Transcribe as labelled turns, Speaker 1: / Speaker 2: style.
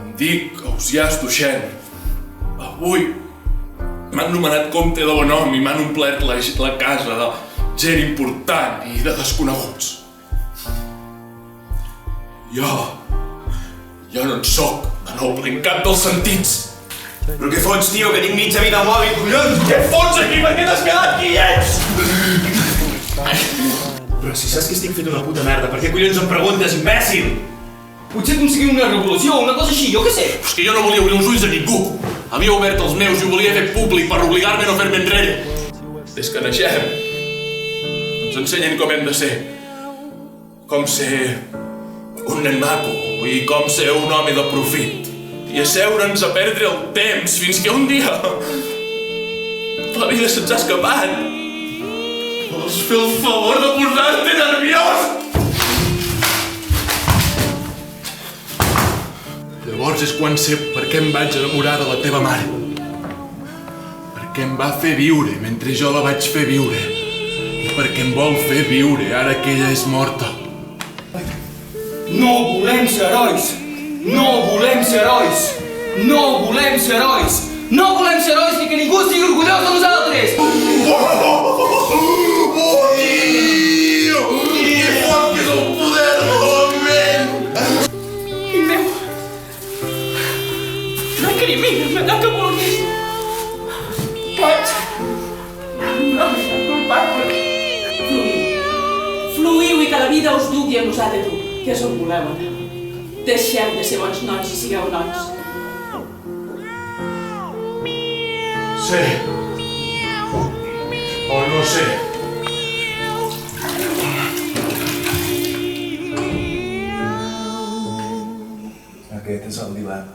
Speaker 1: Em dic Ausiàs Duixen. Avui m'han nomenat comte de Bonhom i m'han omplert la casa de gent important i de desconeguts. Jo no en soc de noble en cap dels sentits.
Speaker 2: Però què fots, tio, que tinc mitja vida mòbil, collons?
Speaker 1: Què et fots aquí? Per què t'has quedat qui ets?
Speaker 2: Però si saps que estic fet una puta merda, per què collons em preguntes, imbècil? Potser aconseguim una revolució o una cosa així, jo què sé.
Speaker 1: És que jo no volia obrir els ulls a ningú. Havia obert els meus i ho volia fer públic per obligar-me a no fer-me enrere. Des que naixem, ens ensenyen com hem de ser. Com ser un nen maco i com ser un home de profit. I asseure'ns a perdre el temps fins que un dia la vida se'ns ha escapat. Vols fer el favor de posar-te nerviós? Llavors és quan sé per què em vaig enamorar de la teva mare. Perquè em va fer viure mentre jo la vaig fer viure. I perquè em vol fer viure ara que ella és morta.
Speaker 2: No volem ser herois! No volem ser herois! No volem ser herois! No volem ser herois ni que ningú estigui orgullós de nosaltres!
Speaker 1: Que fort que és el poder de la ment!
Speaker 3: Fill meu, recrimina-me allò que vulguis. Pots. No m'he culpable. Fluïu i que la vida us dugui a nosaltres, tu, que és on voleu anar. Deixeu de ser bons nois i sigueu nois.
Speaker 1: Sé. O no sé.
Speaker 2: Aquest és el dilema.